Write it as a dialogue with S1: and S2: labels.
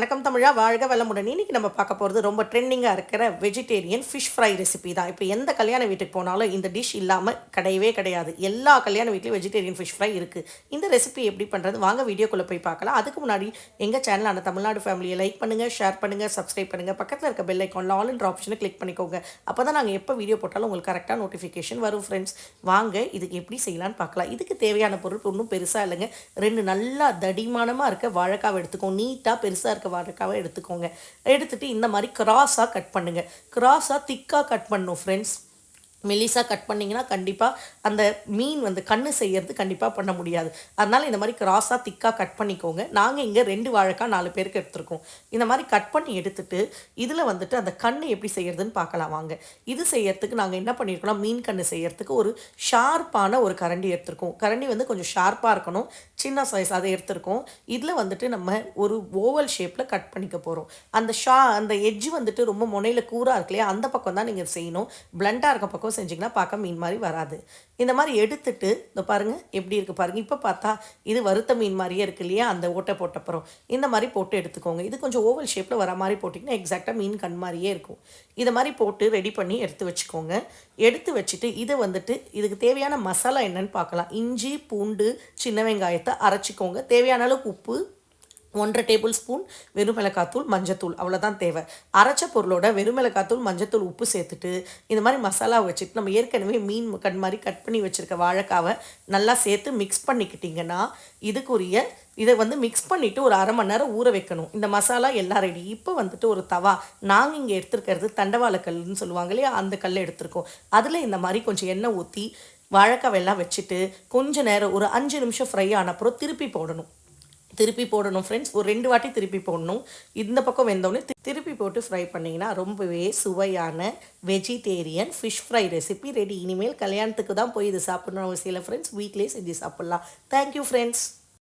S1: வணக்கம் தமிழா, வாழ்க வளமுடன். இன்னைக்கு நம்ம பார்க்க போகிறது ரொம்ப ட்ரெண்டிங்காக இருக்கிற வெஜிடேரியன் ஃபிஷ் ஃப்ரை ரெசிபி தான். இப்போ எந்த கல்யாண வீட்டுக்கு போனாலும் இந்த டிஷ் இல்லாமல் கிடையவே கிடையாது. எல்லா கல்யாண வீட்லேயும் வெஜிடேரியன் ஃபிஷ் ஃப்ரை இருக்குது. இந்த ரெசிபி எப்படி பண்ணுறது வாங்க வீடியோக்குள்ளே போய் பார்க்கலாம். அதுக்கு முன்னாடி எங்கள் சேனலான தமிழ்நாடு ஃபேமிலியை லைக் பண்ணுங்கள், ஷேர் பண்ணுங்கள், சப்ஸ்கிரைப் பண்ணுங்கள். பக்கத்தில் இருக்க பெல் ஐக்கானில் ஆல் என்ற ஆப்ஷனை கிளிக் பண்ணிக்கோங்க. அப்போ தான் நாங்கள் எப்போ வீடியோ போட்டாலும் உங்களுக்கு கரெக்டாக நோட்டிஃபிகேஷன் வரும். ஃப்ரெண்ட்ஸ், வாங்க இதுக்கு எப்படி செய்யலான்னு பார்க்கலாம். இதுக்கு தேவையான பொருள் ஒன்றும் பெருசாக இல்லைங்க. 2 நல்லா தடிமானமாக இருக்க வாழைக்காவை எடுத்துக்கோங்க. நீட்டாக பெருசாக இருக்க வாழைக்காவை எடுத்துக்கோங்க. எடுத்துட்டு இந்த மாதிரி கிராஸாக கட் பண்ணுங்க. கிராஸாக திக்காக கட் பண்ணணும் ஃப்ரெண்ட்ஸ். மெலிசாக கட் பண்ணிங்கன்னா கண்டிப்பாக அந்த மீன் கண்ணு செய்கிறது கண்டிப்பாக பண்ண முடியாது. அதனால் இந்த மாதிரி கிராஸாக திக்காக கட் பண்ணிக்கோங்க. நாங்கள் இங்கே 2 வாழைக்காய் 4 பேருக்கு எடுத்துருக்கோம். இந்த மாதிரி கட் பண்ணி எடுத்துட்டு இதில் அந்த கண்ணு எப்படி செய்கிறதுன்னு பார்க்கலாம் வாங்க. இது செய்யறதுக்கு நாங்கள் என்ன பண்ணியிருக்கோம்னா, மீன் கண்ணு செய்யறதுக்கு ஒரு ஷார்ப்பான ஒரு கரண்டி எடுத்துருக்கோம். கரண்டி கொஞ்சம் ஷார்ப்பாக இருக்கணும். சின்ன சைஸ் அதை எடுத்துருக்கோம். இதில் நம்ம ஒரு ஓவல் ஷேப்பில் கட் பண்ணிக்க போகிறோம். அந்த எட்ஜ் ரொம்ப முனையில் கூராக இருக்கு இல்லையா, அந்த பக்கம் தான் நீங்கள் செய்யணும். பிளண்டாக இருக்க பக்கம் செஞ்சிங்கன்னா பார்க்க மீன் மாதிரி வராது. இந்த மாதிரி எடுத்துட்டு இந்த பாருங்கள் எப்படி இருக்குது பாருங்கள். இப்போ பார்த்தா இது வறுத்த மீன் மாதிரியே இருக்கு இல்லையா, அந்த ஓட்டை போட்டப்புறம் இந்த மாதிரி போட்டு எடுத்துக்கோங்க. இது கொஞ்சம் ஓவல் ஷேப்பில் வர மாதிரி போட்டிங்கன்னா எக்ஸாக்டாக மீன் கண் மாதிரியே இருக்கும். இதை மாதிரி போட்டு ரெடி பண்ணி எடுத்து வச்சுக்கோங்க. எடுத்து வச்சுட்டு இதை இதுக்கு தேவையான மசாலா என்னன்னு பார்க்கலாம். இஞ்சி, பூண்டு, சின்ன வெங்காயத்தை அரைச்சிக்கோங்க. தேவையான அளவுக்கு உப்பு, 1 டேபிள் ஸ்பூன் வெறும் மிளகாத்தூள், மஞ்சத்தூள், அவ்வளோதான் தேவை. அரைச்ச பொருளோட வெறும் மிளகாத்தூள், மஞ்சத்தூள், உப்பு சேர்த்துட்டு இந்த மாதிரி மசாலா வச்சுட்டு நம்ம ஏற்கனவே மீன் கண் மாதிரி கட் பண்ணி வச்சுருக்க வாழைக்காவை நல்லா சேர்த்து மிக்ஸ் பண்ணிக்கிட்டிங்கன்னா இதை மிக்ஸ் பண்ணிவிட்டு ஒரு 1/2 மணி நேரம் ஊற வைக்கணும். இந்த மசாலா எல்லாம் ரெடி. இப்போ ஒரு தவா, நாங்கள் இங்கே எடுத்துருக்கிறது தண்டவாளக்கல்லுன்னு சொல்லுவாங்க இல்லையா, அந்த கல் எடுத்துருக்கோம். அதில் இந்த மாதிரி கொஞ்சம் எண்ணெய் ஊற்றி வாழைக்காவெல்லாம் வச்சுட்டு கொஞ்சம் நேரம் ஒரு 5 நிமிஷம் ஃப்ரை ஆனப்புறம் திருப்பி போடணும் ஃப்ரெண்ட்ஸ். ஒரு 2 வாட்டி திருப்பி போடணும். இந்த பக்கம் வெந்தோடனே திருப்பி போட்டு ஃப்ரை பண்ணிங்கன்னா ரொம்பவே சுவையான vegetarian fish fry recipe ready. இனிமேல் கல்யாணத்துக்கு தான் போய் இது சாப்பிட்ணும் அவசியம் இல்லை ஃப்ரெண்ட்ஸ். வீட்டிலே செஞ்சு சாப்பிட்லாம். Thank you friends.